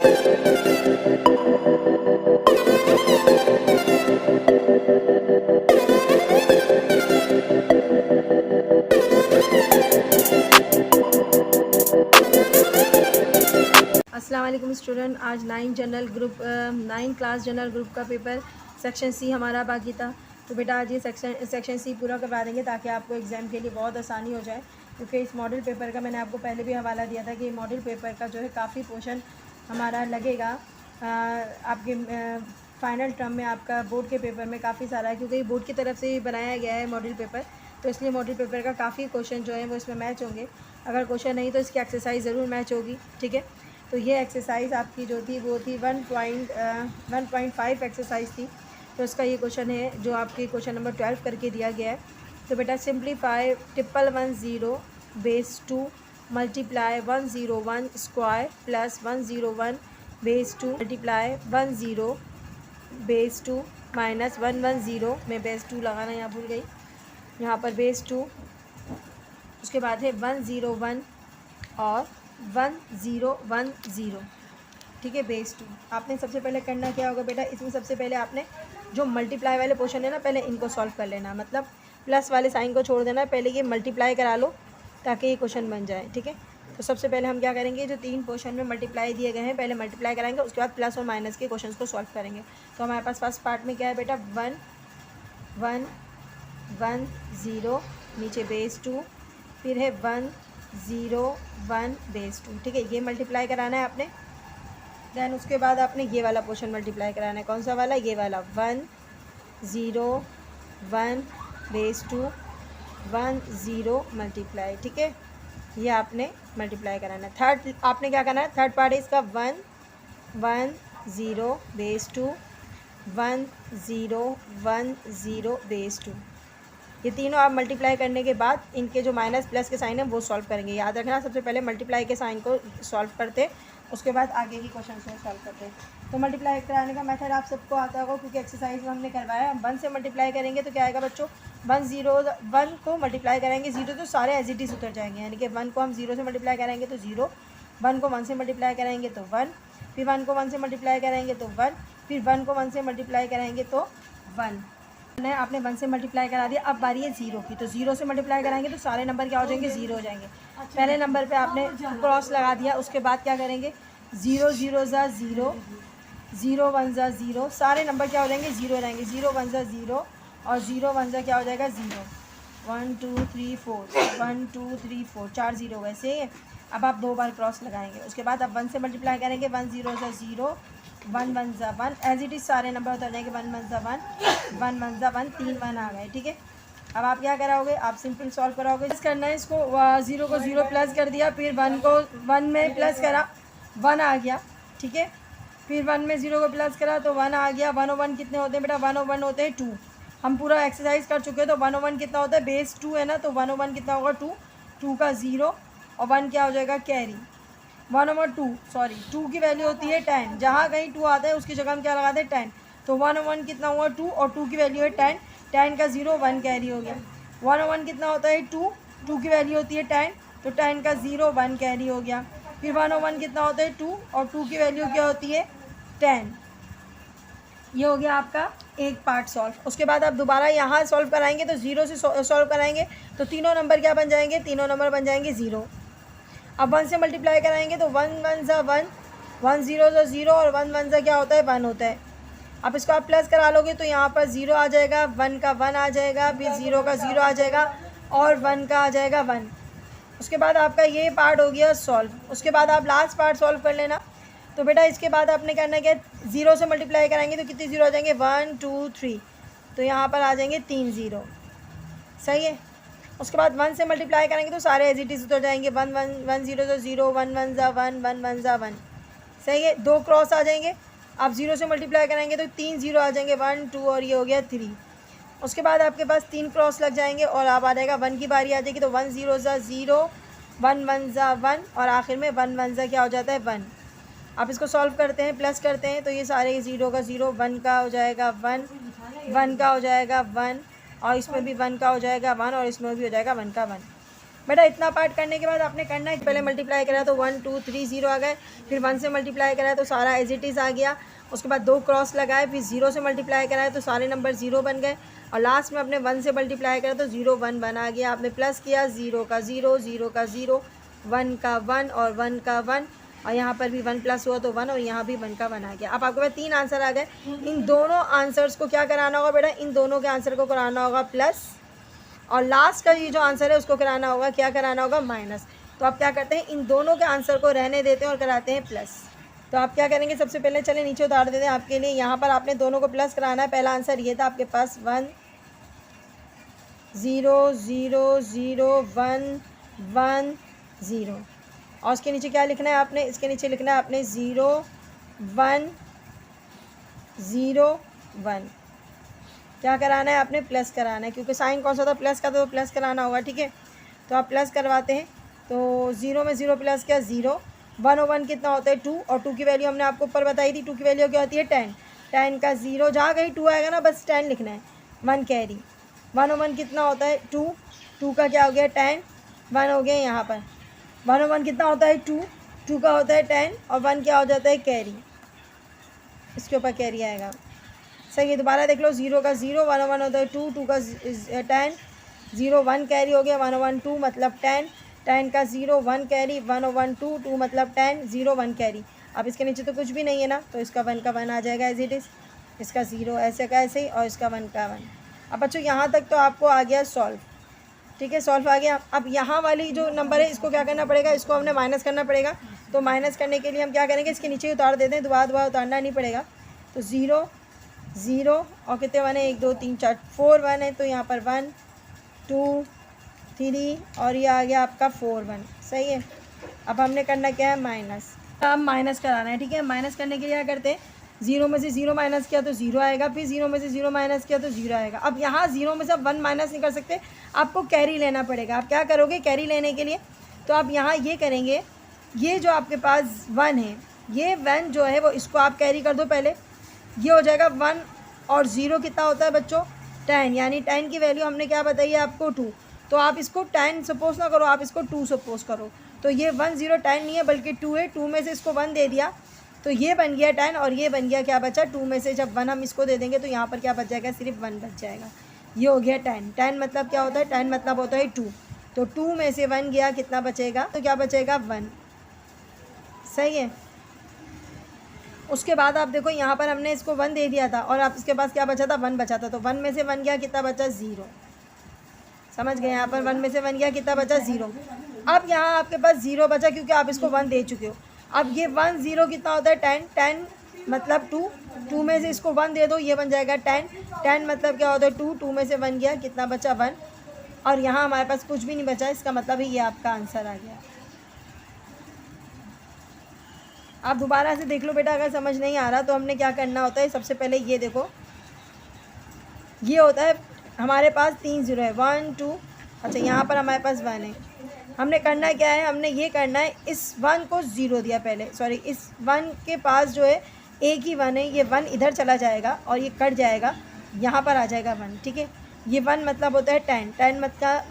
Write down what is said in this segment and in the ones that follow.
अस्सलाम वालेकुम स्टूडेंट, आज 9 क्लास जनरल ग्रुप का पेपर सेक्शन सी हमारा बाकी था। तो बेटा आज ये सेक्शन सी पूरा करवा देंगे ताकि आपको एग्ज़ाम के लिए बहुत आसानी हो जाए, क्योंकि इस मॉडल पेपर का मैंने आपको पहले भी हवाला दिया था कि मॉडल पेपर का जो है काफ़ी पोर्शन हमारा लगेगा आपके फ़ाइनल टर्म में। आपका बोर्ड के पेपर में काफ़ी सारा है, क्योंकि बोर्ड की तरफ से बनाया गया है मॉडल पेपर, तो इसलिए मॉडल पेपर का काफ़ी क्वेश्चन जो है वो इसमें मैच होंगे। अगर क्वेश्चन नहीं तो इसकी एक्सरसाइज ज़रूर मैच होगी, ठीक है। तो ये एक्सरसाइज आपकी जो थी वो थी 1.5 एक्सरसाइज थी। तो इसका ये क्वेश्चन है जो आपके क्वेश्चन नंबर 12 करके दिया गया है। तो बेटा simplify 110 base 2 multiply 101 square plus 101 base 2 multiply 10 base 2 minus 110 में बेस 2 लगाना यहाँ भूल गई, यहाँ पर बेस 2, उसके बाद है 101 और 1010, ठीक है, बेस 2। आपने सबसे पहले करना क्या होगा बेटा, इसमें सबसे पहले आपने जो मल्टीप्लाई वाले पोर्शन है ना, पहले इनको सॉल्व कर लेना, मतलब प्लस वाले साइन को छोड़ देना, पहले ये मल्टीप्लाई करा लो ताकि ये क्वेश्चन बन जाए, ठीक है। तो सबसे पहले हम क्या करेंगे, जो 3 पोर्शन में मल्टीप्लाई दिए गए हैं पहले मल्टीप्लाई कराएंगे, उसके बाद प्लस और माइनस के क्वेश्चन को सॉल्व करेंगे। तो हमारे पास फर्स्ट पार्ट में क्या है बेटा, 1 1 1 0 नीचे बेस 2, फिर है 1 0 1 बेस 2, ठीक है, ये मल्टीप्लाई कराना है आपने। देन उसके बाद आपने ये वाला पोर्शन मल्टीप्लाई कराना है, कौन सा वाला, ये वाला 1 0 1 बेस 2 1 0 मल्टीप्लाई, ठीक है, ये आपने मल्टीप्लाई कराना है। थर्ड आपने क्या करना है, थर्ड पार्ट है इसका 1 1 0 बेस 2 1 0 1 0 बेस 2। ये तीनों आप मल्टीप्लाई करने के बाद इनके जो माइनस प्लस के साइन है वो सॉल्व करेंगे। याद रखना, सबसे पहले मल्टीप्लाई के साइन को सॉल्व करते, उसके बाद आगे की क्वेश्चन को सॉल्व करते हैं। तो मल्टीप्लाई कराने का मेथड आप सबको आता होगा, क्योंकि एक्सरसाइज में हमने करवाया है। हम 1 से मल्टीप्लाई करेंगे तो क्या आएगा बच्चों, 1 को मल्टीप्लाई करेंगे 0 तो सारे एज इट इज़ उतर जाएंगे, यानी कि 1 को हम 0 से मल्टीप्लाई करेंगे तो 0, 1 को 1 से मल्टीप्लाई करेंगे तो 1, फिर 1 को 1 से मल्टीप्लाई करेंगे तो 1, फिर 1 को 1 से मल्टीप्लाई करेंगे तो 1। आपने 1 से मल्टीप्लाई करा दिया, अब बारी है 0 की। तो 0 से मल्टीप्लाई कराएंगे तो सारे नंबर क्या हो जाएंगे, 0 हो जाएंगे। पहले नंबर पे आपने क्रॉस लगा दिया, उसके बाद क्या करेंगे, 0 0 ज़ा 0 0 1 ज़ा 0, सारे नंबर क्या हो जाएंगे, 0 हो जाएंगे। 0 1 ज़ा 0 और 0 1 ज़ा क्या हो जाएगा, 0। 1 2 3 4 1 2 3 4 4 0 वैसे है। अब आप 2 बार क्रॉस लगाएंगे, उसके बाद आप 1 से मल्टीप्लाई करेंगे, 1 0 ज़ा 0 1 1 ज़ा 1, एज इट इज़ सारे नंबर उतर जाएंगे, 1 1 ज़ा 1 1 1 ज़ा 1, 3 1 आ गए, ठीक है। अब आप क्या कराओगे, आप सिंपल सॉल्व कराओगे, प्लस करना है इसको, 0 को 0 प्लस कर दिया, फिर 1 को 1 में प्लस करा, 1 आ गया, ठीक है, फिर 1 में 0 को प्लस करा तो 1 आ गया। 1 और 1 कितने होते हैं बेटा, 1 और 1 होते हैं 2। हम पूरा एक्सरसाइज कर चुके हैं, तो 1 और 1 कितना होता है, बेस 2 है ना, तो 1 और 1 कितना होगा, 2, 2 का 0 और 1 क्या हो जाएगा, कैरी। 2 की वैल्यू होती है 10, जहाँ कहीं 2 आता है उसकी जगह हम क्या लगाते हैं, 10। तो 1 और 1 कितना हुआ, 2, और 2 की वैल्यू है 10, 10 का 0 1 कैरी हो गया। 1 और 1 कितना होता है, 2, 2 की वैल्यू होती है 10, तो 10 का 0 1 कैरी हो गया। फिर 1 और 1 कितना होता है, 2, और 2 की वैल्यू क्या होती है, 10। ये हो गया आपका एक पार्ट सॉल्व। उसके बाद आप दोबारा यहाँ सॉल्व कराएंगे तो 0 से सॉल्व कराएंगे तो तीनों नंबर क्या बन जाएंगे, तीनों नंबर बन जाएंगे 0। अब 1 से मल्टीप्लाई कराएंगे तो 1 1 ज़ा 1 1 0 ज़ा 0 और 1 1 ज़ा क्या होता है, 1 होता है। अब इसको आप प्लस करा लोगे तो यहाँ पर 0 आ जाएगा, 1 का 1 आ जाएगा, फिर 0 का 0 आ जाएगा और 1 का आ जाएगा 1। उसके बाद आपका ये पार्ट हो गया सॉल्व। उसके बाद आप लास्ट पार्ट सॉल्व कर लेना। तो बेटा इसके बाद आपने करना क्या, 0 से मल्टीप्लाई कराएंगे तो कितने 0 आ जाएंगे, 1 2 3, तो यहाँ पर आ जाएंगे 3 0, सही है। उसके बाद 1 से मल्टीप्लाई करेंगे तो सारे एज इट इज़ उतर जाएंगे, 1 1 1 0 ज़ा 0 1 1 ज़ा 1 1 1 ज़ा 1, सही है। 2 क्रॉस आ जाएंगे, आप 0 से मल्टीप्लाई करेंगे तो 3 0 आ जाएंगे, 1 2 और ये हो गया 3। उसके बाद आपके पास 3 क्रॉस लग जाएंगे और आप आ जाएगा 1 की बारी आ जाएगी, तो 1 0 ज़ा 0 1 1 ज़ा 1 और आखिर में 1 1 ज़ा क्या हो जाता है, 1। आप इसको सॉल्व करते हैं, प्लस करते हैं, तो ये सारे 0 का 0 1 का हो जाएगा 1 1 का हो जाएगा 1 और इसमें भी 1 का हो जाएगा 1 और इसमें भी हो जाएगा 1 का 1। बेटा इतना पार्ट करने के बाद आपने करना है, पहले मल्टीप्लाई करा तो 1 2 3 0 आ गए, फिर 1 से मल्टीप्लाई करा तो सारा एज इट इज़ आ गया, उसके बाद 2 क्रॉस लगाए, फिर 0 से मल्टीप्लाई कराए तो सारे नंबर 0 बन गए, और लास्ट में अपने 1 से मल्टीप्लाई करा तो 0 1 1 आ गया। आपने प्लस किया 0 का 0 0 का 0 1 का 1 और 1 का 1, और यहाँ पर भी 1 प्लस हुआ तो 1, और यहाँ भी 1 का 1 आ गया। अब आपके पास 3 आंसर आ गए। इन दोनों आंसर्स को क्या कराना होगा बेटा, इन दोनों के आंसर को कराना होगा प्लस, और लास्ट का ये जो आंसर है उसको कराना होगा, क्या कराना होगा, माइनस। तो आप क्या करते हैं, इन दोनों के आंसर को रहने देते हैं और कराते हैं प्लस। तो आप क्या करेंगे, सबसे पहले चले नीचे उतार देते हैं आपके लिए। यहाँ पर आपने दोनों को प्लस कराना है। पहला आंसर ये था आपके पास 1 0 0 0 1 1 0, और उसके नीचे क्या लिखना है आपने, इसके नीचे लिखना है आपने 0 1 0 1। क्या कराना है आपने, प्लस कराना है, क्योंकि साइन कौन सा था, प्लस का, तो प्लस कराना होगा। ठीक है, तो आप प्लस करवाते हैं। तो 0 में 0 प्लस क्या 0, 1 और 1 कितना होता है 2, और 2 की वैल्यू हमने आपको ऊपर बताई थी, 2 की वैल्यू क्या होती है 10, 10 का 0, जहाँ कहीं 2 आएगा ना बस 10 लिखना है, 1 कैरी। 1 और 1 कितना होता है 2, 2 का क्या हो गया 10, 1 हो गया यहाँ पर। 1 और 1 कितना होता है 2, 2 का होता है 10, और 1 क्या हो जाता है कैरी, इसके ऊपर कैरी आएगा। सही है, दोबारा देख लो, 0 का 0, 1 और 1 होता है 2, 2 का 10, 0 1 कैरी हो गया, 1 और 1 2 मतलब 10, 10 का 0 1 कैरी, 1 और 1 2, 2 मतलब 10, 0 1 कैरी। अब इसके नीचे तो कुछ भी नहीं है ना, तो इसका 1 का 1 आ जाएगा एज इट इज़, इसका 0 ऐसे का ऐसे ही, और इसका 1 का 1। अब बच्चों यहाँ तक तो आपको आ गया सॉल्व। ठीक है, सॉल्व आ गया। अब यहाँ वाली जो नंबर है इसको क्या करना पड़ेगा, इसको हमने माइनस करना पड़ेगा। तो माइनस करने के लिए हम क्या करेंगे, इसके नीचे उतार देते हैं, दोबारा उतारना नहीं पड़ेगा। तो 0 0 और कितने 1 है, 1 2 3 4 4 1 है, तो यहाँ पर 1 2 3 और ये आ गया आपका 4 1। सही है, अब हमने करना क्या है, माइनस। अब माइनस कराना है। ठीक है, माइनस करने के लिए क्या करते हैं, 0 में से 0 माइनस किया तो 0 आएगा, फिर 0 में से 0 माइनस किया तो 0 आएगा। अब यहाँ 0 में से 1 माइनस नहीं कर सकते, आपको कैरी लेना पड़ेगा। आप क्या करोगे कैरी लेने के लिए, तो आप यहाँ ये करेंगे, ये जो आपके पास 1 है, ये 1 जो है वो इसको आप कैरी कर दो पहले, ये हो जाएगा 1, और 0 कितना होता है बच्चों 10, यानी 10 की वैल्यू हमने क्या बताई है आपको 2, तो आप इसको 10 सपोज ना करो, आप इसको 2 सपोज करो। तो ये 1 0 10 नहीं है बल्कि 2 है, 2 में से इसको 1 दे दिया तो ये बन गया 10, और ये बन गया क्या बचा 2 में से जब 1 हम इसको दे देंगे तो यहाँ पर क्या बच जाएगा, सिर्फ 1 बच जाएगा। ये हो गया 10, 10 मतलब क्या होता है, 10 मतलब होता है 2, तो 2 में से 1 गया, कितना बचेगा, तो क्या बचेगा 1। सही है, उसके बाद आप देखो यहाँ पर हमने इसको 1 दे दिया था, और आप इसके पास क्या बचा था 1 बचा था, तो 1 में से 1 गया, कितना बचा 0। समझ गए, यहाँ पर 1 में से 1 गया, कितना बचा 0। अब यहाँ आपके पास 0 बचा क्योंकि आप इसको 1 दे चुके हो। अब ये 1 0 कितना होता है 10, 10 मतलब 2, 2 में से इसको 1 दे दो, ये बन जाएगा 10, 10 मतलब क्या होता है 2, 2 में से 1 गया, कितना बचा 1, और यहाँ हमारे पास कुछ भी नहीं बचा, इसका मतलब ही ये आपका आंसर आ गया। आप दोबारा से देख लो बेटा, अगर समझ नहीं आ रहा तो हमने क्या करना होता है, सबसे पहले ये देखो, ये होता है हमारे पास 3 0 है, 1 2, अच्छा यहाँ पर हमारे पास 1 है। हमने करना क्या है, हमने ये करना है, इस 1 को 0 दिया पहले, सॉरी इस 1 के पास जो है एक ही 1 है, ये 1 इधर चला जाएगा और ये कट जाएगा, यहाँ पर आ जाएगा 1। ठीक है, ये 1 मतलब होता है 10, 10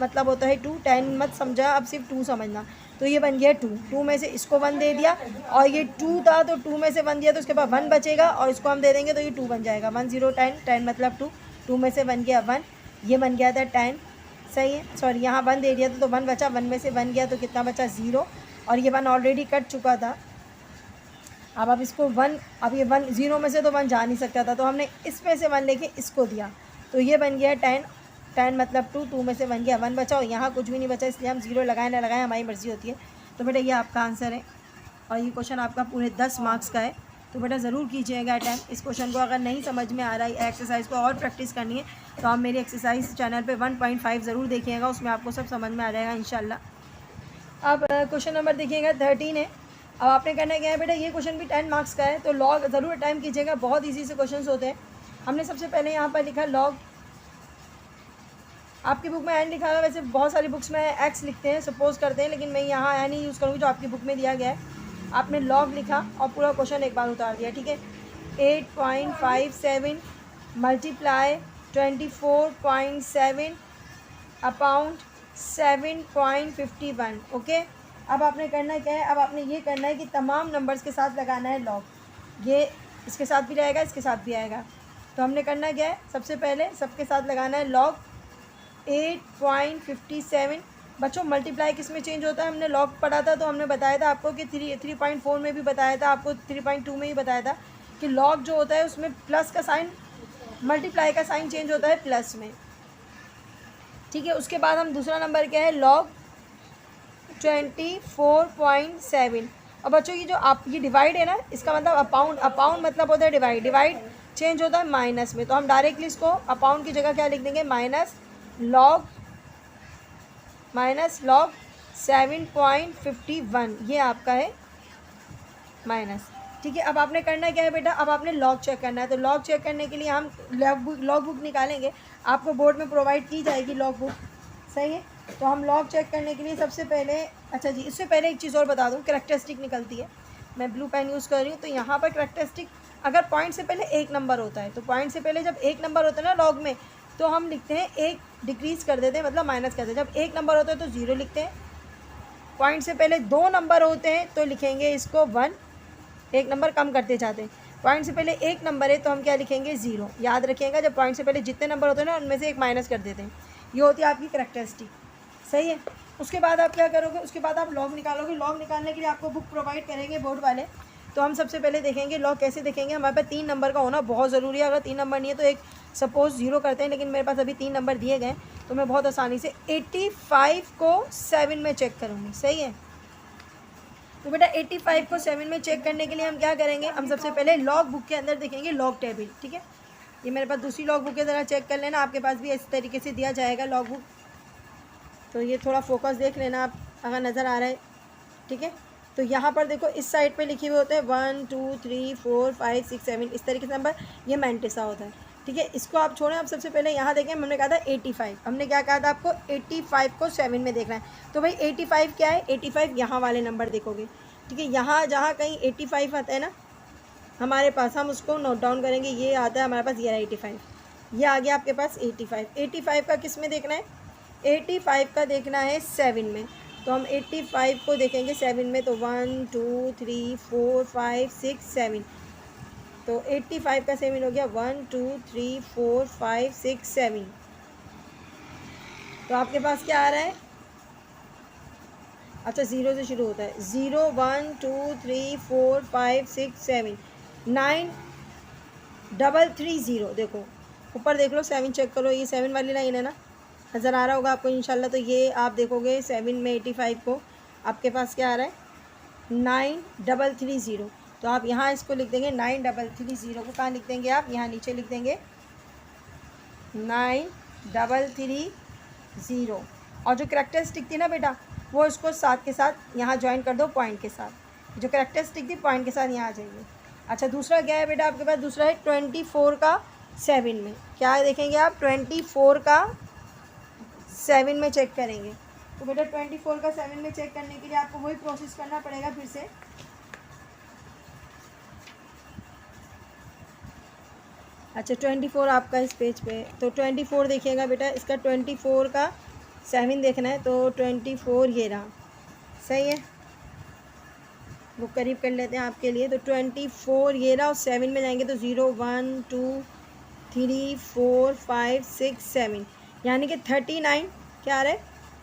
मतलब होता है 2, 10 मत समझा, अब सिर्फ 2 समझना। तो ये बन गया 2, 2 में से इसको 1 दे दिया, और ये 2 था तो 2 में से 1 दिया तो उसके बाद 1 बचेगा, और इसको हम दे देंगे तो ये 2 बन जाएगा। 1 0 10, 10 मतलब 2, 2 में से 1 गया 1, ये बन गया था 10। सही है, सॉरी यहाँ 1 दे दिया तो 1 बचा, 1 में से 1 गया तो कितना बचा 0, और ये 1 ऑलरेडी कट चुका था। अब आप इसको 1, अब ये 1 0 में से तो 1 जा नहीं सकता था, तो हमने इसमें से 1 लेके इसको दिया, तो ये बन गया 10, 10 मतलब 2, 2 में से 1 गया, 1 बचा, और यहाँ कुछ भी नहीं बचा, इसलिए हम 0 लगाए ना लगाएं हमारी मर्ज़ी होती है। तो बेटा ये आपका आंसर है, और ये क्वेश्चन आपका पूरे 10 मार्क्स का है। तो बेटा ज़रूर कीजिएगा अटैम्प्ट इस क्वेश्चन को। अगर नहीं समझ में आ रहा है, एक्सरसाइज को और प्रैक्टिस करनी है, तो आप मेरी एक्सरसाइज चैनल पे 1.5 ज़रूर देखिएगा, उसमें आपको सब समझ में आ जाएगा इंशाल्लाह। अब क्वेश्चन नंबर देखिएगा 13 है। अब आपने करना क्या है बेटा, ये क्वेश्चन भी 10 मार्क्स का है, तो लॉग ज़रूर अटैम्प्ट कीजिएगा, बहुत ईजी से क्वेश्चन होते हैं। हमने सबसे पहले यहाँ पर लिखा लॉग, आपकी बुक में एन लिखा है, वैसे बहुत सारी बुक्स में एक्स लिखते हैं, सपोज करते हैं, लेकिन मैं यहाँ एन ही यूज़ करूँगी जो आपकी बुक में दिया गया है। आपने लॉग लिखा और पूरा क्वेश्चन एक बार उतार दिया। ठीक है, 8.57 मल्टीप्लाई 24.7 अपॉन 7.51। ओके, अब आपने करना क्या है, अब आपने ये करना है कि तमाम नंबर्स के साथ लगाना है लॉग। ये इसके साथ भी जाएगा, इसके साथ भी आएगा। तो हमने करना क्या है, सबसे पहले सबके साथ लगाना है लॉग 8.57। बच्चों मल्टीप्लाई किस में चेंज होता है, हमने लॉग पढ़ा था तो हमने बताया था आपको कि 3.4 में भी बताया था, आपको 3.2 में ही बताया था कि लॉग जो होता है उसमें प्लस का साइन, मल्टीप्लाई का साइन चेंज होता है प्लस में। ठीक है, उसके बाद हम दूसरा नंबर क्या है, लॉग 24.7। और बच्चों ये जो आप ये डिवाइड है ना, इसका मतलब अपाउंड, अपाउंड मतलब होता है डिवाइड, डिवाइड चेंज होता है माइनस में। तो हम डायरेक्टली इसको अपाउंड की जगह क्या लिख देंगे, माइनस लॉग 7.51, ये आपका है माइनस। ठीक है, अब आपने करना क्या है बेटा, अब आपने लॉग चेक करना है। तो लॉग चेक करने के लिए हम लॉग बुक निकालेंगे, आपको बोर्ड में प्रोवाइड की जाएगी लॉग बुक, सही है। तो हम लॉग चेक करने के लिए सबसे पहले, अच्छा जी इससे पहले एक चीज़ और बता दूँ, कैरेक्टरिस्टिक निकलती है, मैं ब्लू पेन यूज़ कर रही हूँ। तो यहाँ पर कैरेक्टरिस्टिक अगर पॉइंट से पहले एक नंबर होता है, तो पॉइंट से पहले जब एक नंबर होता है ना लॉग में, तो हम लिखते हैं एक डिक्रीज़ कर देते हैं, मतलब माइनस कर देते हैं। जब एक नंबर होता है तो 0 लिखते हैं, पॉइंट से पहले 2 नंबर होते हैं तो लिखेंगे इसको 1, एक नंबर कम करते जाते हैं। पॉइंट से पहले एक नंबर है तो हम क्या लिखेंगे 0। याद रखिएगा, जब पॉइंट से पहले जितने नंबर होते हैं ना उनमें से एक माइनस कर देते हैं। ये होती है आपकी कैरेक्टरिस्टिक, सही है। उसके बाद आप क्या करोगे, उसके बाद आप लॉग निकालोगे। लॉग निकालने के लिए आपको बुक प्रोवाइड करेंगे बोर्ड वाले। तो हम सबसे पहले देखेंगे लॉग कैसे देखेंगे। हमारे पास 3 नंबर का होना बहुत ज़रूरी है। अगर 3 नंबर नहीं है तो एक सपोज़ 0 करते हैं, लेकिन मेरे पास अभी 3 नंबर दिए गए तो मैं बहुत आसानी से 85 को 7 में चेक करूँगी, सही है। तो बेटा 85 को 7 में चेक करने के लिए हम क्या करेंगे, हम सबसे पहले लॉग बुक के अंदर देखेंगे लॉग टेबल। ठीक है, ये मेरे पास दूसरी लॉग बुक है, ज़रा चेक कर लेना, आपके पास भी इस तरीके से दिया जाएगा लॉग बुक। तो ये थोड़ा फोकस देख लेना आप, अगर नज़र आ रहा है। ठीक है, तो यहाँ पर देखो इस साइड पे लिखे हुए होते हैं 1 2 3 4 5 6 7, इस तरीके से नंबर, ये मैंटिसा होता है। ठीक है, इसको आप छोड़ें, आप सबसे पहले यहाँ देखें, हमने कहा था 85, हमने क्या कहा था आपको 85 को 7 में देखना है। तो भाई 85 क्या है, 85 यहाँ वाले नंबर देखोगे। ठीक है, यहाँ जहाँ कहीं 85 आता है ना हमारे पास, हम उसको नोट डाउन करेंगे। ये आता है हमारे पास, ये 85, ये आ गया आपके पास 85। 85 का किस में देखना है, 85 का देखना है 7 में। तो हम 85 को देखेंगे 7 में, तो 1 2 3 4 5 6 7। तो 85 का 7 हो गया 1 2 3 4 5 6 7। तो आपके पास क्या आ रहा है, अच्छा 0 से शुरू होता है, 0 1 2 3 4 5 6 7 9 3 3 0। देखो ऊपर देख लो, 7 चेक करो, ये 7 वाली लाइन है ना, नज़र आ रहा होगा आपको इंशाल्लाह। तो ये आप देखोगे 7 में 85 को आपके पास क्या आ रहा है, 9330। तो आप यहाँ इसको लिख देंगे 9330 को कहाँ लिख देंगे आप, यहाँ नीचे लिख देंगे 9330। और जो कैरेक्टरिस्टिक थी ना बेटा, वो इसको साथ के साथ यहाँ ज्वाइन कर दो पॉइंट के साथ। जो कैरेक्टरिस्टिक थी पॉइंट के साथ यहाँ आ जाइए। अच्छा दूसरा क्या है बेटा आपके पास, दूसरा है 24 का 7 में। क्या देखेंगे आप, 24 का 7 में चेक करेंगे। तो बेटा 24 का 7 में चेक करने के लिए आपको वही प्रोसेस करना पड़ेगा फिर से। अच्छा 24 आपका इस पेज पे, तो 24 देखिएगा बेटा, इसका 24 का 7 देखना है। तो 24 ये रहा, सही है, वो करीब कर लेते हैं आपके लिए। तो 24 ये रहा, और 7 में जाएंगे तो 0 1 2 3 4 5 6 7, यानी कि 39 क्या आ रहा है,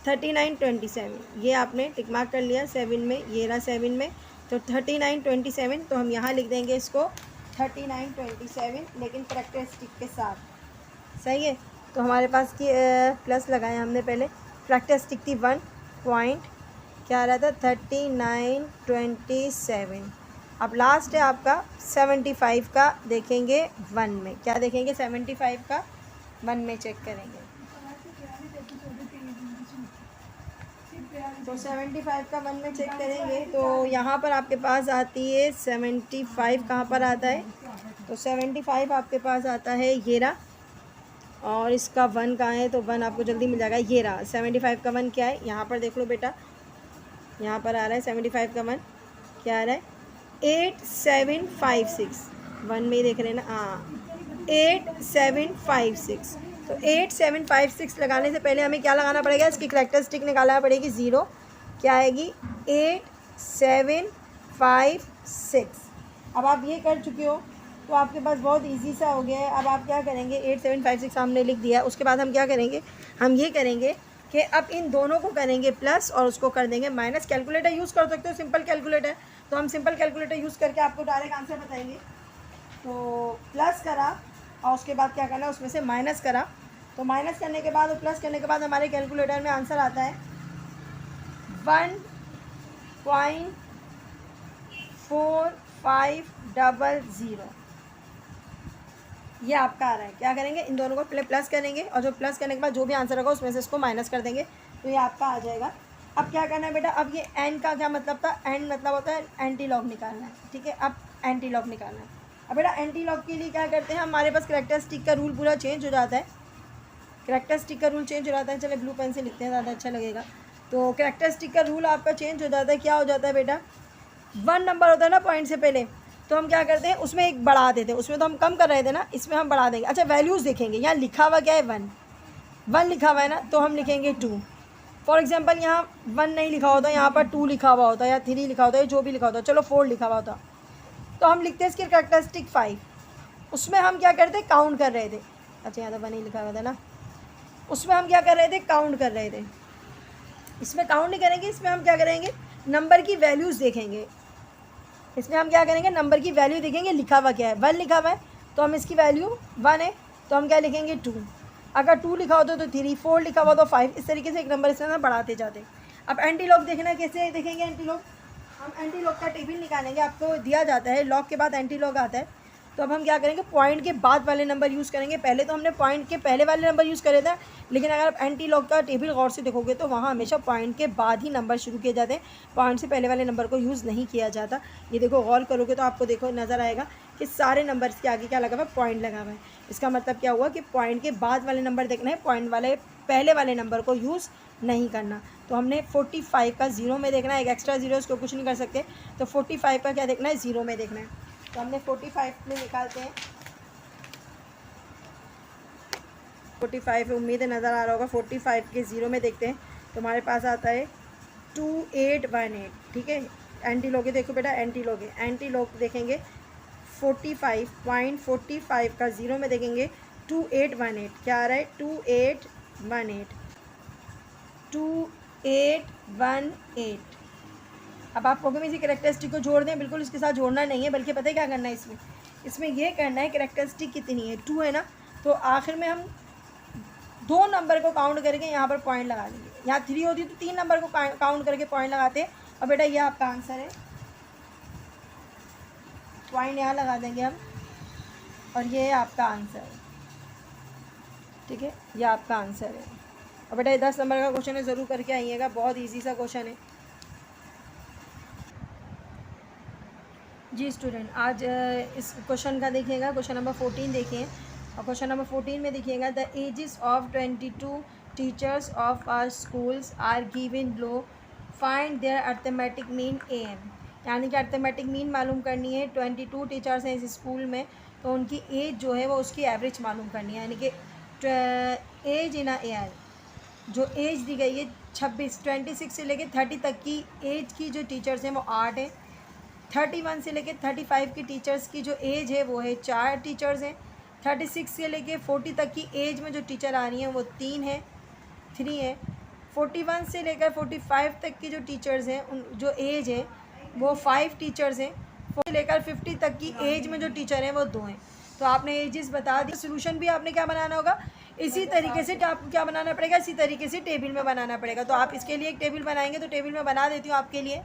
3927। ये आपने टिक मार्क कर लिया 7 में, ये रहा 7 में। तो 3927, तो हम यहाँ लिख देंगे इसको 3927, लेकिन कैरेक्टरिस्टिक के साथ, सही है। तो हमारे पास की प्लस लगाया हमने पहले, कैरेक्टरिस्टिक थी 1 पॉइंट, क्या आ रहा था 3927। अब लास्ट है आपका 75 का, देखेंगे 1 में, क्या देखेंगे 75 का 1 में चेक करेंगे। तो 75 का 1 में चेक करेंगे तो यहाँ पर आपके पास आती है 75, कहाँ पर आता है, तो 75 आपके पास आता है ये रहा, और इसका 1 कहाँ है, तो 1 आपको जल्दी मिल जाएगा, ये रहा 75 का 1 क्या है, यहाँ पर देख लो बेटा, यहाँ पर आ रहा है 75 का 1 क्या आ रहा है 8756, 1 में ही देख रहे हैं ना, हाँ 8756। तो 8 7 5 6 लगाने से पहले हमें क्या लगाना पड़ेगा, इसकी करैक्टरिस्टिक निकालना पड़ेगी 0। क्या आएगी 8 7 5 6। अब आप ये कर चुके हो तो आपके पास बहुत इजी सा हो गया है। अब आप क्या करेंगे, 8 7 5 6 हमने लिख दिया। उसके बाद हम क्या करेंगे, हम ये करेंगे कि अब इन दोनों को करेंगे प्लस और उसको कर देंगे माइनस। कैलकुलेटर यूज़ कर सकते हो, सिंपल कैलकुलेटर, तो हम सिंपल कैलकुलेटर यूज़ करके आपको डायरेक्ट आंसर बताएंगे। तो प्लस करा और उसके बाद क्या करना, उसमें से माइनस करा। तो माइनस करने के बाद और प्लस करने के बाद हमारे कैलकुलेटर में आंसर आता है 1.4500। ये आपका आ रहा है। क्या करेंगे, इन दोनों को पहले प्लस करेंगे और जो प्लस करने के बाद जो भी आंसर होगा उसमें से इसको माइनस कर देंगे, तो ये आपका आ जाएगा। अब क्या करना है बेटा, अब ये एन का क्या मतलब था, एन मतलब होता है एंटी लॉग निकालना है, ठीक है। अब एंटी लॉग निकालना है। अब बेटा एंटी लॉग के लिए क्या करते हैं, हमारे पास करैक्टरिस्टिक का रूल पूरा चेंज हो जाता है। करैक्टरिस्टिक का रूल चेंज हो जाता है, चले ब्लू पेन से लिखते हैं, ज़्यादा अच्छा लगेगा। तो करैक्टरिस्टिक का रूल आपका चेंज हो जाता है। क्या हो जाता है बेटा, 1 नंबर होता है ना पॉइंट से पहले, तो हम क्या करते हैं उसमें एक बढ़ा देते हैं। उसमें तो हम कम कर रहे थे ना, इसमें हम बढ़ा देंगे। अच्छा वैल्यूज़ देखेंगे, यहाँ लिखा हुआ क्या है 1 लिखा हुआ है ना, तो हम लिखेंगे 2। फॉर एग्जांपल यहाँ 1 नहीं लिखा होता, यहाँ पर 2 लिखा हुआ होता या 3 लिखा होता है, जो भी लिखा होता, चलो 4 लिखा हुआ होता, तो हम लिखते हैं इसकी करैक्टरिस्टिक 5। उसमें हम क्या करते काउंट कर रहे थे। अच्छा यहाँ तो 1 ही लिखा हुआ था ना, उसमें हम क्या कर रहे थे, काउंट कर रहे थे। इसमें काउंट नहीं करेंगे, इसमें हम क्या करेंगे, नंबर की वैल्यूज़ देखेंगे। इसमें हम क्या करेंगे, नंबर की वैल्यू देखेंगे, लिखा हुआ क्या है, 1 लिखा हुआ है तो हम इसकी वैल्यू 1 है तो हम क्या लिखेंगे 2। अगर 2 लिखा होता तो 3, 4 लिखा हुआ तो 5। इस तरीके से एक नंबर इसमें बढ़ाते जाते। अब एंटी लॉग देखना कैसे देखेंगे, एंटी लॉग हम एंटी लॉग का टेबल निकालेंगे, आपको दिया जाता है लॉग के बाद एंटी लॉग आता है। तो अब हम क्या करेंगे, पॉइंट के बाद वाले नंबर यूज़ करेंगे। पहले तो हमने पॉइंट के पहले वाले नंबर यूज़ करे थे, लेकिन अगर आप एंटी लॉग का टेबल गौर से देखोगे तो वहाँ हमेशा पॉइंट के बाद ही नंबर शुरू किए जाते हैं, पॉइंट से पहले वाले नंबर को यूज़ नहीं किया जाता। ये देखो गौर करोगे तो आपको देखो नज़र आएगा कि सारे नंबर्स के आगे क्या लगा हुआ है, पॉइंट लगा हुआ है। इसका मतलब क्या हुआ कि पॉइंट के बाद वाले नंबर देखना है, पॉइंट वाले पहले वाले नंबर को यूज़ नहीं करना। तो हमने 45 का 0 में देखना है, एक एक्स्ट्रा 0 उसको कुछ नहीं कर सकते, तो 45 का क्या देखना है, 0 में देखना है। तो हमने 45 में निकालते हैं, 45 उम्मीद है नज़र आ रहा होगा। 45 के 0 में देखते हैं तो हमारे पास आता है 2818, ठीक है। एंटी लॉग देखो बेटा, एंटी लॉग है, एंटी लॉग देखेंगे 45.45 का 0 में देखेंगे 2818। क्या आ रहा है, 2818। अब आप कहोगे मैं इसी करैक्टरिस्टिक को जोड़ दें, बिल्कुल इसके साथ जोड़ना नहीं है, बल्कि पता है क्या करना है, इसमें ये करना है, करैक्टरिस्टिक कितनी है 2 है ना, तो आखिर में हम 2 नंबर को काउंट करके यहाँ पर पॉइंट लगा देंगे। यहाँ 3 होती तो 3 नंबर को काउंट करके पॉइंट लगाते हैं। और बेटा ये आपका आंसर है, पॉइंट यहाँ लगा देंगे हम, और ये है आपका आंसर, ठीक है, ये आपका आंसर है। और बेटा ये 10 नंबर का क्वेश्चन है, ज़रूर करके आइएगा, बहुत ईजी सा क्वेश्चन है। जी स्टूडेंट, आज इस क्वेश्चन का देखिएगा, क्वेश्चन नंबर 14 देखिए। और क्वेश्चन नंबर 14 में देखिएगा, the ages of 22 teachers of our schools are given below, find their arithmetic mean AM। यानी कि अर्थमेटिक मीन मालूम करनी है। 22 टीचर्स हैं इस स्कूल में, तो उनकी एज जो है वो उसकी एवरेज मालूम करनी है। यानी कि एज इन अ ईयर, जो एज दी गई है 26 से लेकर 30 तक की एज की जो टीचर्स हैं वो 8 हैं। 31 से लेकर 35 की टीचर्स की जो एज है वो है 4 टीचर्स हैं। 36 से लेकर 40 तक की एज में जो टीचर आ रही हैं वो 3 है। 3 है। 41 से लेकर 45 तक की जो टीचर्स हैं उन जो एज है वो 5 टीचर्स हैं। 40 से लेकर 50 तक की एज में जो टीचर हैं वो 2 हैं। तो आपने एजेस बता दी। सोल्यूशन भी आपने क्या बनाना होगा, इसी तरीके से आपको क्या बनाना पड़ेगा, इसी तरीके से टेबल में बनाना पड़ेगा। तो आप इसके लिए एक टेबल बनाएंगे, तो टेबल में बना देती हूँ आपके लिए।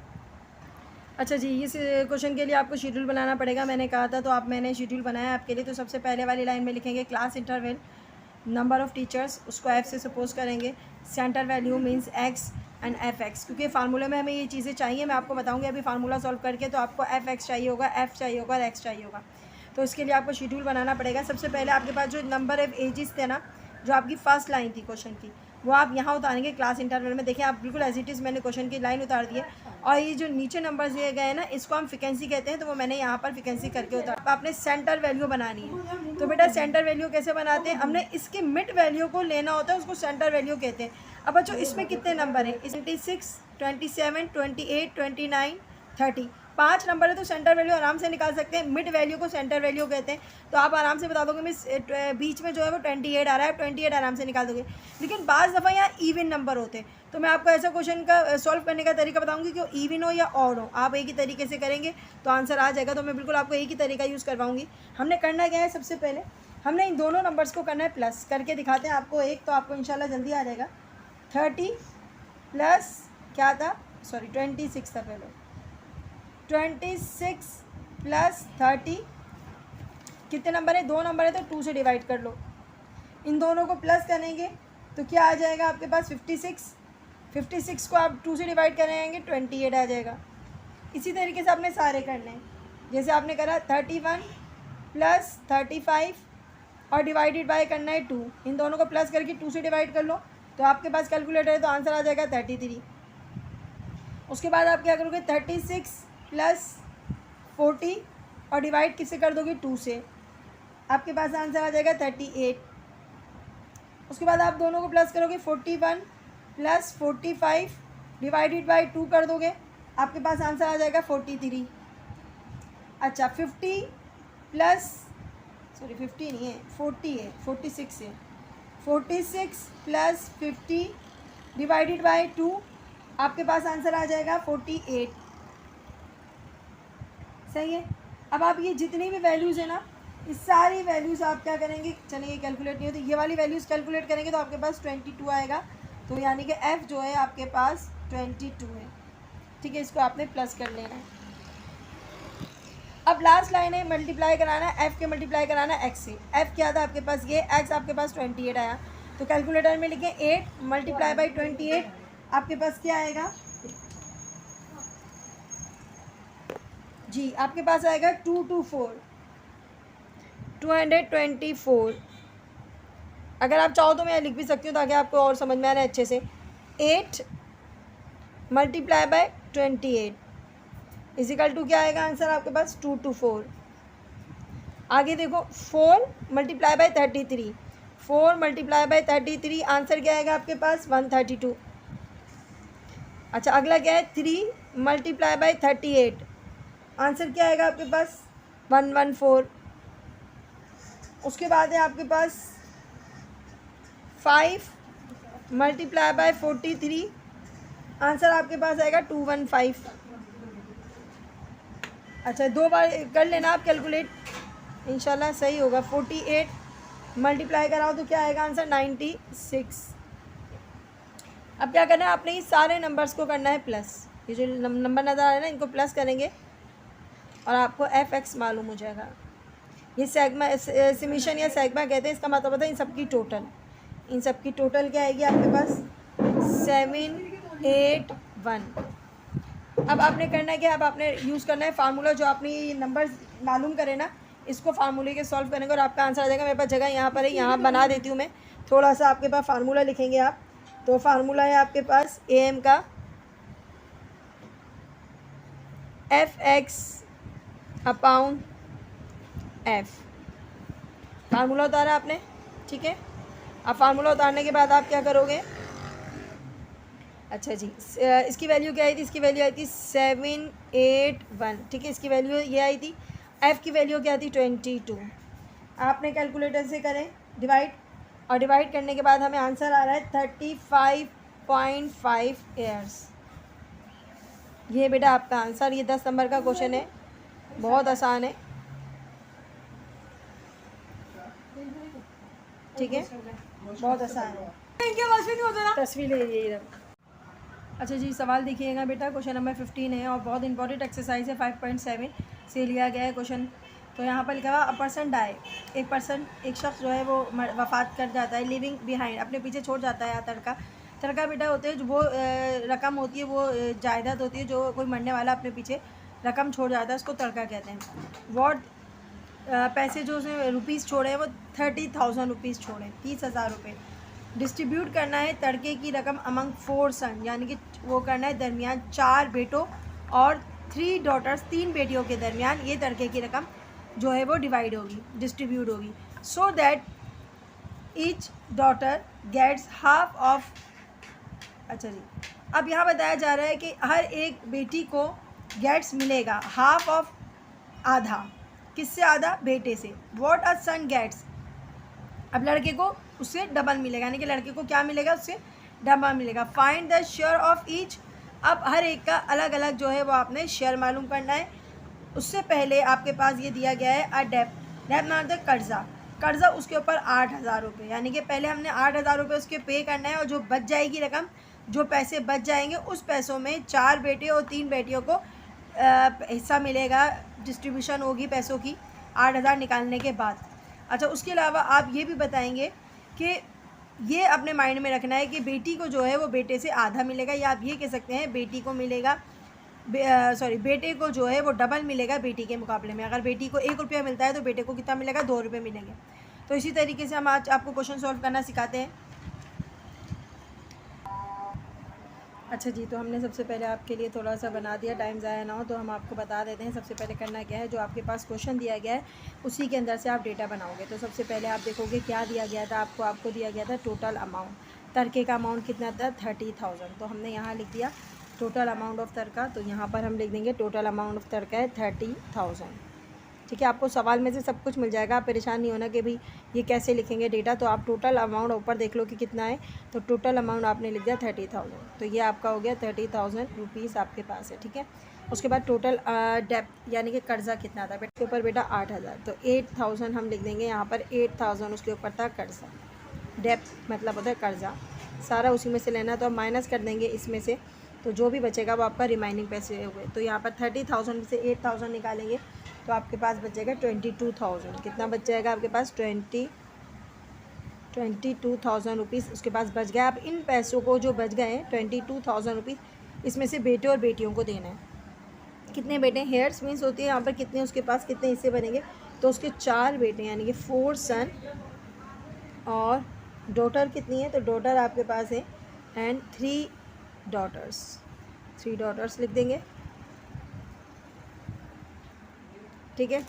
अच्छा जी, इस क्वेश्चन के लिए आपको शेड्यूल बनाना पड़ेगा, मैंने कहा था, तो मैंने शेड्यूल बनाया आपके लिए। तो सबसे पहले वाली लाइन में लिखेंगे class interval, number of teachers, उसको F से सपोज करेंगे। Centre value means X and FX, क्योंकि फार्मूले में हमें ये चीज़ें चाहिए। मैं आपको बताऊंगी अभी फार्मूला सॉल्व करके, तो आपको FX चाहिए होगा, F चाहिए होगा और X चाहिए होगा। तो इसके लिए आपको शेड्यूल बनाना पड़ेगा। सबसे पहले आपके पास जो नंबर ऑफ एजेस थे ना, जो आपकी फर्स्ट लाइन थी क्वेश्चन की, वो आप यहाँ उतारेंगे क्लास इंटरवल में। देखिए आप बिल्कुल एज इट इज़ मैंने क्वेश्चन की लाइन उतार दी है। और ये जो नीचे नंबर दिए गए हैं ना, इसको हम फ्रिक्वेंसी कहते हैं, तो वो मैंने यहाँ पर फ्रिक्वेंसी करके उतार। आपने सेंटर वैल्यू बनानी है। तो बेटा सेंटर वैल्यू कैसे बनाते हैं, हमने इसके मिड वैल्यू को लेना होता है, उसको सेंटर वैल्यू कहते हैं। अब बच्चों इसमें कितने नंबर हैं, 26, 27, 28, 29, 30, 5 नंबर है, तो सेंटर वैल्यू आराम से निकाल सकते हैं। मिड वैल्यू को सेंटर वैल्यू कहते हैं। तो आप आराम से बता दोगे मिस बीच में जो है वो 28 आ रहा है, 28 आराम से निकाल दोगे। लेकिन बाज़ दफ़ा यहाँ इवन नंबर होते हैं, तो मैं आपको ऐसा क्वेश्चन का सॉल्व करने का तरीका बताऊंगी कि वो इवन हो या ऑड हो। आप एक ही तरीके से करेंगे तो आंसर आ जाएगा। तो मैं बिल्कुल आपको एक ही तरीका यूज़ करवाऊँगी। हमने करना क्या है, सबसे पहले हमने इन दोनों नंबर्स को करना है प्लस करके दिखाते हैं आपको एक, तो आपको इंशाल्लाह जल्दी आ जाएगा। 30 प्लस क्या था, सॉरी 26 था पहले, 26 प्लस 30 कितने नंबर है, 2 नंबर है, तो 2 से डिवाइड कर लो। इन दोनों को प्लस करेंगे तो क्या आ जाएगा आपके पास 56। 56 को आप 2 से डिवाइड करेंगे 28 आ जाएगा। इसी तरीके से आपने सारे करने हैं। जैसे आपने करा 31 प्लस 35 और डिवाइडेड बाय करना है 2। इन दोनों को प्लस करके 2 से डिवाइड कर लो, तो आपके पास कैलकुलेटर है तो आंसर आ जाएगा 33। उसके बाद आप क्या करोगे, 36 प्लस 40 और डिवाइड किससे कर दोगे, 2 से, आपके पास आंसर आ जाएगा 38। उसके बाद आप दोनों को प्लस करोगे, 41 प्लस 45 डिवाइडेड बाय 2 कर दोगे, आपके पास आंसर आ जाएगा 43। अच्छा 50 प्लस, सॉरी 50 नहीं है, 40 है, 46 है, 46 प्लस 50 डिवाइडेड बाय 2, आपके पास आंसर आ जाएगा 48। सही है। अब आप ये जितनी भी वैल्यूज़ है ना, इस सारी वैल्यूज़ आप क्या करेंगे, चलिए कैलकुलेट नहीं होती, ये वाली वैल्यूज़ कैलकुलेट करेंगे तो आपके पास 22 आएगा। तो यानी कि f जो है आपके पास 22 है। ठीक है, इसको आपने प्लस कर लेना है। अब लास्ट लाइन है, मल्टीप्लाई कराना है, f के मल्टीप्लाई कराना है x से। f क्या था आपके पास, ये x आपके पास 28 आया, तो कैलकुलेटर में लिखें 8 मल्टीप्लाई बाई 28, आपके पास क्या आएगा जी, आपके पास आएगा 224, 224। अगर आप चाहो तो मैं लिख भी सकती हूँ ताकि आपको और समझ में आ रहा है अच्छे से। 8 मल्टीप्लाई बाय 28 इजिकल टू क्या आएगा आंसर आपके पास, 224। आगे देखो 4 multiply by 33, 4 multiply by 33 answer क्या आएगा आपके पास, 132। अच्छा अगला क्या है, 3 मल्टीप्लाई बाय 38, आंसर क्या आएगा आपके पास, 114। उसके बाद है आपके पास 5 मल्टीप्लाई बाय 43, आंसर आपके पास आएगा 215। अच्छा 2 बार कर लेना आप कैलकुलेट, इंशाल्लाह सही होगा। 48 मल्टीप्लाई कराओ तो क्या आएगा आंसर, 96। अब क्या करना है, आपने ये सारे नंबर्स को करना है प्लस। ये जो नंबर नज़र आ रहा है ना, इनको प्लस करेंगे और आपको fx मालूम हो जाएगा। ये सेगमा समेशन या सेगमा कहते हैं, इसका मतलब होता है इन सब की टोटल। इन सब की टोटल क्या आएगी आपके पास, 781। अब आपने करना है क्या, अब आपने यूज़ करना है फार्मूला, जो आपने ये नंबर मालूम करे ना, इसको फार्मूले के सॉल्व करेंगे और आपका आंसर आ जाएगा। मेरे पास जगह यहाँ पर है, यहाँ बना देती हूँ मैं, थोड़ा सा आपके पास फार्मूला लिखेंगे आप। तो फार्मूला है आपके पास am का fx अपॉन f, फार्मूला उतारा आपने। ठीक है, अब फार्मूला उतारने के बाद आप क्या करोगे, अच्छा जी इसकी वैल्यू क्या आई थी, इसकी वैल्यू आई थी 781। ठीक है, इसकी वैल्यू ये आई थी। f की वैल्यू क्या थी, 22। आपने कैलकुलेटर से करें डिवाइड, और डिवाइड करने के बाद हमें आंसर आ रहा है 35.5 ईयर्स। ये बेटा आपका आंसर, ये 10 नंबर का क्वेश्चन है, बहुत आसान है। ठीक है, बहुत आसान है। तस्वीर ले लीजिए इधर। अच्छा जी सवाल देखिएगा बेटा, क्वेश्चन नंबर 15 है और बहुत इंपॉर्टेंट एक्सरसाइज है, 5.7 से लिया गया है क्वेश्चन। तो यहाँ पर लिखा हुआ अ पर्सन डाई, एक शख्स जो है वो वफ़ात कर जाता है, लिविंग बिहाइंड, अपने पीछे छोड़ जाता है। तड़का बेटा होते हैं जो वो रकम होती है, वो जायदाद होती है जो कोई मरने वाला अपने पीछे रकम छोड़ जाता है, उसको तड़का कहते हैं। वॉट पैसे जो उसने रुपीज़ छोड़े हैं वो 30,000 रुपीज़ छोड़े, 30,000 रुपये। डिस्ट्रीब्यूट करना है तड़के की रकम अमंग 4 सन, यानी कि वो करना है दरमियान 4 बेटों और 3 डॉटर्स, 3 बेटियों के दरमियान ये तड़के की रकम जो है वो डिवाइड होगी, डिस्ट्रीब्यूट होगी, so that each daughter gets half of. अच्छा जी, अब यहाँ बताया जा रहा है कि हर एक बेटी को गेट्स मिलेगा हाफ ऑफ, आधा, किससे आधा, बेटे से। व्हाट अ सन गेट्स, अब लड़के को उससे डबल मिलेगा, यानी कि लड़के को क्या मिलेगा, उससे डबल मिलेगा। Find the share of each, अब हर एक का अलग अलग जो है वो आपने शेयर मालूम करना है। उससे पहले आपके पास ये दिया गया है अ डेप्ट, डेप्ट मतलब कर्जा, कर्जा उसके ऊपर 8,000 रुपये, यानी कि पहले हमने 8,000 रुपये उसके पे करना है, और जो बच जाएगी रकम, जो पैसे बच जाएंगे उस पैसों में 4 बेटे और 3 बेटियों को हिस्सा मिलेगा, डिस्ट्रीब्यूशन होगी पैसों की 8,000 निकालने के बाद। अच्छा, उसके अलावा आप ये भी बताएंगे कि ये अपने माइंड में रखना है कि बेटी को जो है वो बेटे से आधा मिलेगा, या आप ये कह सकते हैं बेटी को मिलेगा बेटे को जो है वो डबल मिलेगा बेटी के मुकाबले में। अगर बेटी को 1 रुपया मिलता है तो बेटे को कितना मिलेगा, 2 रुपये मिलेंगे। तो इसी तरीके से हम आज आपको क्वेश्चन सॉल्व करना सिखाते हैं। अच्छा जी, तो हमने सबसे पहले आपके लिए थोड़ा सा बना दिया, टाइम ज़ाया ना हो तो हम आपको बता देते हैं। सबसे पहले करना क्या है, जो आपके पास क्वेश्चन दिया गया है उसी के अंदर से आप डेटा बनाओगे। तो सबसे पहले आप देखोगे क्या दिया गया था आपको दिया गया था टोटल अमाउंट, तड़के का अमाउंट कितना था, 30,000। तो हमने यहाँ लिख दिया टोटल अमाउंट ऑफ तड़का, तो यहाँ पर हम लिख देंगे टोटल अमाउंट ऑफ तड़का है 30,000। ठीक है, आपको सवाल में से सब कुछ मिल जाएगा, आप परेशान नहीं होना कि भाई ये कैसे लिखेंगे डेटा। तो आप टोटल अमाउंट ऊपर देख लो कि कितना है, तो टोटल अमाउंट आपने लिख दिया 30,000, तो ये आपका हो गया 30,000 रुपीज़ आपके पास है। ठीक है, उसके बाद टोटल डेप्ट यानी कि कर्जा कितना था बेटे के ऊपर, बेटा 8,000, तो 8,000 हम लिख देंगे यहाँ पर, 8,000 उसके ऊपर था कर्जा। डेप्ट मतलब होता है कर्जा, सारा उसी में से लेना, तो हम माइनस कर देंगे इसमें से, तो जो भी बचेगा वो आपका रिमाइनिंग पैसे हुए। तो यहाँ पर 30,000 से 8,000 निकालेंगे तो आपके पास बचेगा 22,000। कितना बच जाएगा आपके पास, 22,000 रुपीज़ उसके पास बच गया। अब इन पैसों को जो बच गए हैं 22,000 रुपीज़, इसमें से बेटे और बेटियों को देना है। कितने बेटे, हेयर्स मीन्स होती है यहाँ पर, कितने उसके पास कितने हिस्से बनेंगे, तो उसके 4 बेटे यानी कि 4 सन, और डॉटर कितनी है, तो डॉटर आपके पास है एंड 3 डॉटर्स लिख देंगे। ठीक है,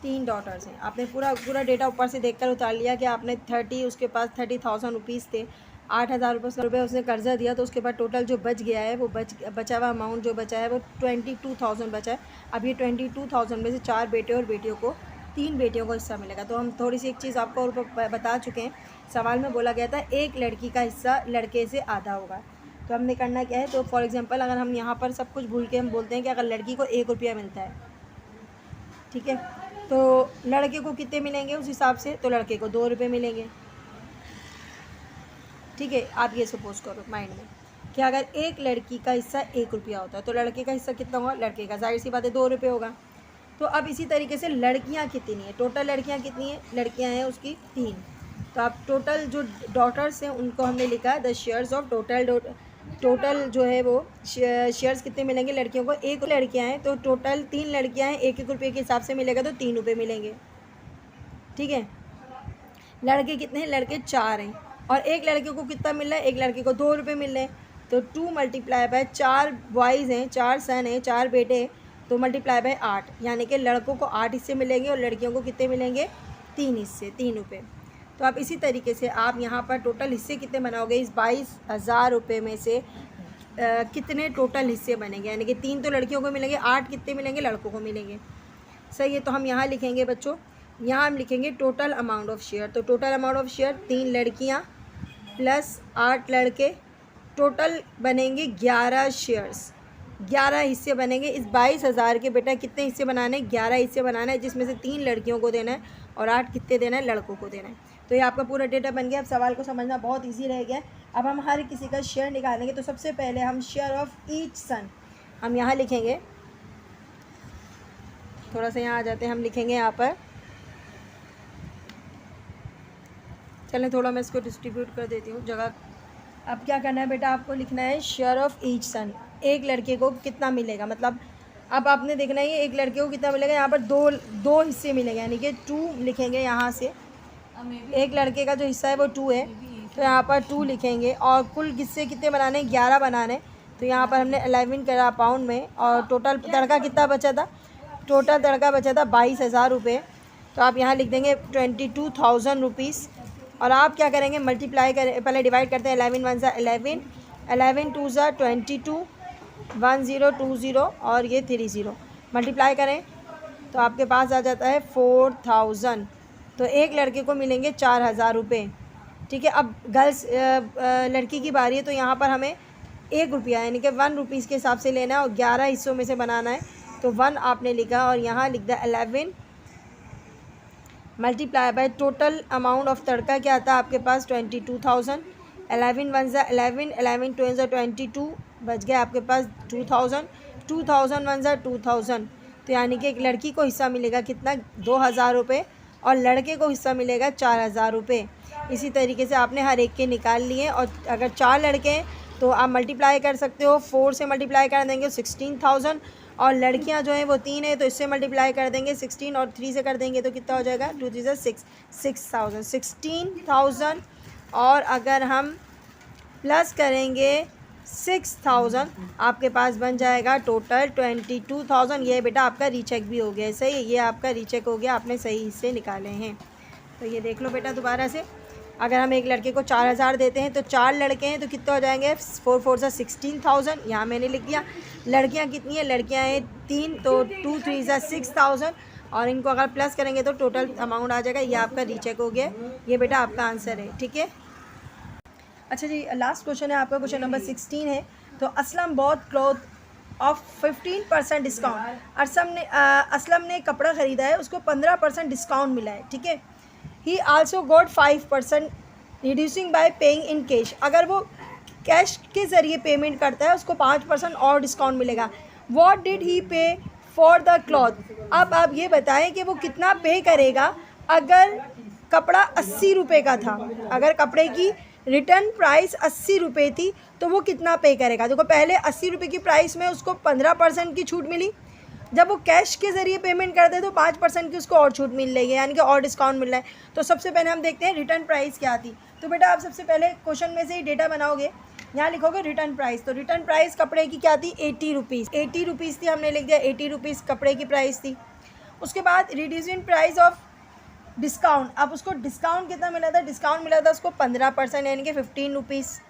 3 डॉटर्स हैं। आपने पूरा डेटा ऊपर से देखकर उतार लिया कि आपने उसके पास 30,000 रुपीज़ थे, 8,000 रुपये उसने कर्जा दिया, तो उसके बाद टोटल जो बच गया है वो बचा हुआ अमाउंट जो बचा है वो 22,000 बचा है। अब ये 22,000 में से 4 बेटे और बेटियों को, 3 बेटियों को हिस्सा मिलेगा। तो हम थोड़ी सी एक चीज़ आपको और बता चुके हैं, सवाल में बोला गया था एक लड़की का हिस्सा लड़के से आधा होगा। तो हमने करना क्या है, तो फॉर एग्जांपल अगर हम यहाँ पर सब कुछ भूल के हम बोलते हैं कि अगर लड़की को 1 रुपया मिलता है, ठीक है, तो लड़के को कितने मिलेंगे उस हिसाब से, तो लड़के को 2 रुपये मिलेंगे। ठीक है, आप ये सपोज करो माइंड में कि अगर एक लड़की का हिस्सा 1 रुपया होता है तो लड़के का हिस्सा कितना होगा, लड़के का जाहिर सी बात है 2 रुपये होगा। तो अब इसी तरीके से लड़कियां कितनी हैं, टोटल लड़कियां कितनी हैं, लड़कियां हैं उसकी 3। तो अब टोटल जो डॉटर्स हैं उनको हमने लिखा द शेयर्स ऑफ टोटल जो है वो शेयर्स कितने मिलेंगे लड़कियों को, 1 लड़कियां हैं तो टोटल 3 लड़कियां हैं, 1-1 रुपये के हिसाब से मिलेगा तो 3 रुपये मिलेंगे। ठीक है, लड़के कितने हैं, लड़के 4 हैं, और एक लड़के को कितना मिल रहा है, एक लड़के को 2 रुपये मिल रहे हैं। तो 2 मल्टीप्लाई बाय 4 बॉयज़ हैं, 4 सन हैं, 4 बेटे हैं, तो मल्टीप्लाई बाय 8, यानी कि लड़कों को 8 हिस्से मिलेंगे और लड़कियों को कितने मिलेंगे, 3 हिस्से, 3 रुपये। तो आप इसी तरीके से आप यहाँ पर टोटल हिस्से कितने बनाओगे, इस 22,000 रुपये में से कितने टोटल हिस्से बनेंगे, यानी कि 3 तो लड़कियों को मिलेंगे, 8 कितने मिलेंगे, लड़कों को मिलेंगे। सही है, तो हम यहाँ लिखेंगे बच्चों, यहाँ हम लिखेंगे टोटल अमाउंट ऑफ शेयर। तो टोटल अमाउंट ऑफ शेयर 3 लड़कियाँ प्लस 8 लड़के, टोटल बनेंगे 11 शेयर्स, 11 हिस्से बनेंगे। इस 22,000 के बेटा कितने हिस्से बनाने हैं, 11 हिस्से बनाना है, जिसमें से 3 लड़कियों को देना है और 8 कितने देना है, लड़कों को देना है। तो ये आपका पूरा डेटा बन गया। अब सवाल को समझना बहुत ईजी रह गया। अब हम हर किसी का शेयर निकालेंगे। तो सबसे पहले हम शेयर ऑफ ईच सन हम यहाँ लिखेंगे, थोड़ा सा यहाँ आ जाते हैं, हम लिखेंगे यहाँ पर, चलें थोड़ा मैं इसको डिस्ट्रीब्यूट कर देती हूँ जगह। अब क्या करना है बेटा, आपको लिखना है शेयर ऑफ ईच सन, एक लड़के को कितना मिलेगा, मतलब अब आपने देखना है एक लड़के को कितना मिलेगा। यहाँ पर दो हिस्से मिलेंगे, यानी कि 2 लिखेंगे यहाँ से, एक लड़के का जो हिस्सा है वो 2 है तो यहाँ पर 2 लिखेंगे और कुल किससे कितने बनाने हैं, 11 बनाने। तो यहाँ पर हमने 11 करा पाउंड में और टोटल तड़का कितना बचा था, टोटल तड़का बचा था 22,000 रुपये। तो आप यहाँ लिख देंगे 22,000 रुपीज़ और आप क्या करेंगे, मल्टीप्लाई करें, पहले डिवाइड करते हैं। 11 1 ज़ा 11, 11 2 ज़ा 22, 1020 और ये 30 मल्टीप्लाई करें तो आपके पास आ जाता है 4000। तो एक लड़के को मिलेंगे 4000 रुपये। ठीक है, अब गर्ल्स लड़की की बारी है। तो यहाँ पर हमें 1 रुपया यानी कि 1 रुपीज़ के हिसाब से लेना है और 11 हिस्सों में से बनाना है। तो 1 आपने लिखा और यहाँ लिख दिया 11 multiply by total amount of तड़का क्या आता है आपके पास 22,000। 11 1 ज़ा 11, 11 2 ज़ा 22, बच गया आपके पास 2000, 2000 1 ज़ा 2000। तो यानी कि एक लड़की को हिस्सा मिलेगा कितना, 2000 रुपये और लड़के को हिस्सा मिलेगा 4000 रुपये। इसी तरीके से आपने हर एक के निकाल लिए। और अगर 4 लड़के हैं तो आप मल्टीप्लाई कर सकते हो, 4 से मल्टीप्लाई कर देंगे 16,000 और लड़कियां जो हैं वो 3 है तो इससे मल्टीप्लाई कर देंगे 16 और 3 से कर देंगे तो कितना हो जाएगा 2 3 6, 6,000, 16,000 और अगर हम प्लस करेंगे 6,000 आपके पास बन जाएगा टोटल 22,000। ये बेटा आपका रीचेक भी हो गया, सही है, ये आपका रीचेक हो गया, आपने सही हिस्से निकाले हैं। तो ये देख लो बेटा दोबारा से, अगर हम एक लड़के को 4,000 देते हैं तो 4 लड़के हैं तो कितना हो जाएंगे 4 4 ज़ा 16,000, यहाँ मैंने लिख दिया। लड़कियाँ कितनी हैं, लड़कियाँ हैं 3 तो 2 3 ज़ा 6,000 और इनको अगर प्लस करेंगे तो टोटल अमाउंट आ जाएगा। ये आपका रीचेक हो गया, ये बेटा आपका आंसर है। ठीक है, अच्छा जी, लास्ट क्वेश्चन है आपका, क्वेश्चन नंबर 16 है। तो Aslam bought cloth of 15% discount. Aslam ने कपड़ा ख़रीदा है, उसको 15% डिस्काउंट मिला है। ठीक है, ही also got 5% reducing bye paying in cash. अगर वो कैश के ज़रिए पेमेंट करता है उसको 5% और डिस्काउंट मिलेगा। व्हाट डिड ही पे फॉर द क्लॉथ। अब आप ये बताएं कि वो कितना पे करेगा अगर कपड़ा 80 रुपये का था, अगर कपड़े की रिटर्न प्राइस 80 रुपये थी तो वो कितना पे करेगा। देखो पहले 80 रुपये की प्राइस में उसको 15% की छूट मिली, जब वो कैश के ज़रिए पेमेंट करते हैं तो 5% की उसको और छूट मिल रही है, यानी कि और डिस्काउंट मिल रहा है। तो सबसे पहले हम देखते हैं रिटर्न प्राइस क्या थी। तो बेटा आप सबसे पहले क्वेश्चन में से ही डेटा बनाओगे, यहाँ लिखोगे रिटर्न प्राइस। तो रिटर्न प्राइस कपड़े की क्या थी 80 रुपीज़, 80 रुपीज़ थी, हमने लिख दिया 80 रुपीज़ कपड़े की प्राइस थी। उसके बाद रिड्यूसिंग प्राइस ऑफ डिस्काउंट, अब उसको डिस्काउंट कितना मिला था, डिस्काउंट मिला था उसको 15% यानी कि 15 रुपीज़।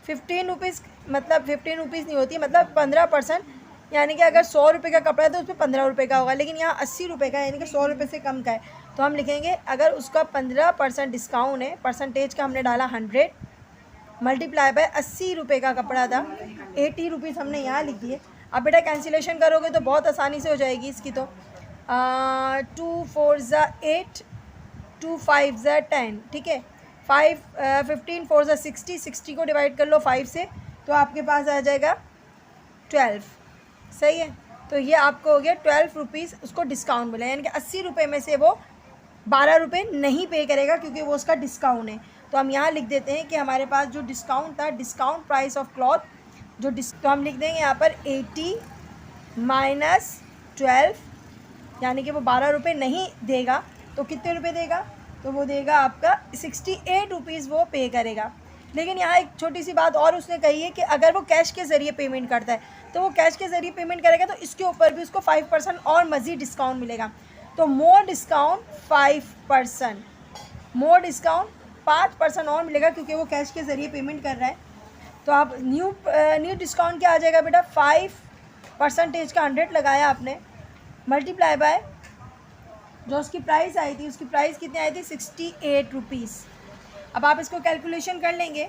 15 रुपीज़ मतलब 15 रुपीज़ नहीं होती, मतलब 15%, यानी कि अगर 100 रुपये का कपड़ा है तो उसमें 15 रुपये का होगा, लेकिन यहाँ 80 रुपये का यानी कि 100 रुपये से कम का है। तो हम लिखेंगे अगर उसका 15% डिस्काउंट है, परसेंटेज का हमने डाला 100 मल्टीप्लाई बाय 80 रुपये का कपड़ा था, 80 रुपीज़ हमने यहाँ लिख दिए। अब बेटा कैंसिलेशन करोगे तो बहुत आसानी से हो जाएगी इसकी। तो 2 4 ज़ा 8, 2 5 ज़ा 10, ठीक है, 15 4 ज़ा 60, 60 को डिवाइड कर लो 5 से तो आपके पास आ जाएगा 12, सही है। तो ये आपको हो गया 12 रुपीज़ उसको डिस्काउंट मिला, यानी कि 80 रुपये में से वो 12 रुपये नहीं पे करेगा क्योंकि वो उसका डिस्काउंट है। तो हम यहाँ लिख देते हैं कि हमारे पास जो डिस्काउंट था, डिस्काउंट प्राइस ऑफ क्लॉथ जो तो हम लिख देंगे यहाँ पर 80 माइनस 12, यानी कि वो 12 रुपये नहीं देगा तो कितने रुपये देगा, तो वो देगा आपका 68 रुपीज़ वो पे करेगा। लेकिन यहाँ एक छोटी सी बात और उसने कही है कि अगर वो कैश के ज़रिए पेमेंट करता है तो वो कैश के ज़रिए पेमेंट करेगा तो इसके ऊपर भी उसको 5% और मज़ीद डिस्काउंट मिलेगा। तो मोर डिस्काउंट 5%, मोर डिस्काउंट 5% और मिलेगा क्योंकि वो कैश के ज़रिए पेमेंट कर रहा है। तो आप न्यू डिस्काउंट क्या आ जाएगा बेटा, 5% का 100 लगाया आपने मल्टीप्लाई बाय जो उसकी प्राइस आई थी, उसकी प्राइस कितनी आई थी 68 रुपीज़। अब आप इसको कैलकुलेशन कर लेंगे,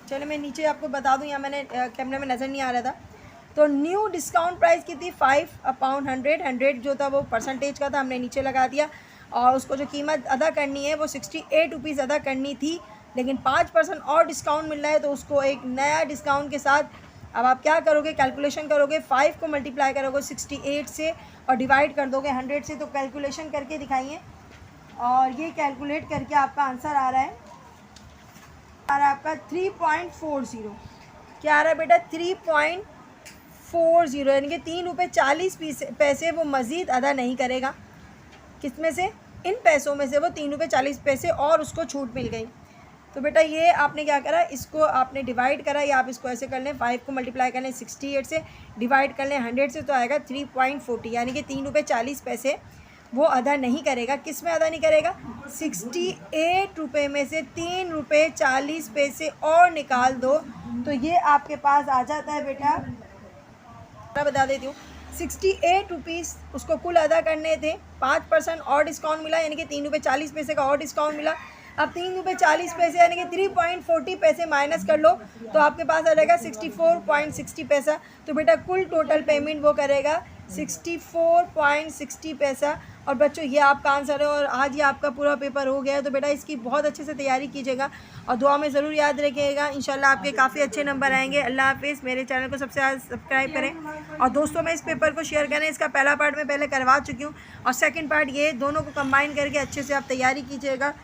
चलो मैं नीचे आपको बता दूं, यहाँ मैंने कैमरे में नज़र नहीं आ रहा था। तो न्यू डिस्काउंट प्राइस कितनी 5/100, 100 जो था वो परसेंटेज का था, हमने नीचे लगा दिया और उसको जो कीमत अदा करनी है वो 68 रुपीज़ अदा करनी थी, लेकिन 5% और डिस्काउंट मिल रहा है तो उसको एक नया डिस्काउंट के साथ अब आप क्या करोगे, कैलकुलेशन करोगे, 5 को मल्टीप्लाई करोगे 68 से और डिवाइड कर दोगे 100 से। तो कैलकुलेशन करके दिखाइए और ये कैलकुलेट करके आपका आंसर आ रहा है आपका 3.40। क्या आ रहा है बेटा 3.40, यानी कि 3 रुपये 40 पैसे वो मज़ीद अदा नहीं करेगा। किस में से, इन पैसों में से वो 3 रुपये 40 पैसे और उसको छूट मिल गई। तो बेटा ये आपने क्या करा, इसको आपने डिवाइड करा, या आप इसको ऐसे कर लें, 5 को मल्टीप्लाई कर लें 68 से, डिवाइड कर लें 100 से, तो आएगा 3.40, यानी कि 3 रुपये 40 पैसे वो अदा नहीं करेगा। किस में अदा नहीं करेगा? 68 रुपये में से 3 रुपये 40 पैसे और निकाल दो, तो ये आपके पास आ जाता है बेटा, बता देती हूँ, 68 रुपीज़ उसको कुल अदा करने थे, 5% और डिस्काउंट मिला, यानी कि 3 रुपये 40 पैसे का और डिस्काउंट मिला। अब 3 रुपये 40 पैसे यानी कि 3.40 पैसे माइनस कर लो, तो आपके पास आ जाएगा 64.60 पैसा। तो बेटा कुल टोटल पेमेंट वो करेगा 64.60 पैसा। और बच्चों ये आपका आंसर है, और आज ही आपका पूरा पेपर हो गया है। तो बेटा इसकी बहुत अच्छे से तैयारी कीजिएगा और दुआ में ज़रूर याद रखिएगा। इंशाल्लाह आपके काफ़ी अच्छे नंबर आएंगे। अल्लाह हाफिज़। मेरे चैनल को सबसे ज़्यादा सब्सक्राइब करें और दोस्तों में इस पेपर को शेयर करें। इसका पहला पार्ट मैं पहले करवा चुकी हूँ और सेकंड पार्ट ये दोनों को कंबाइन करके अच्छे से आप तैयारी कीजिएगा।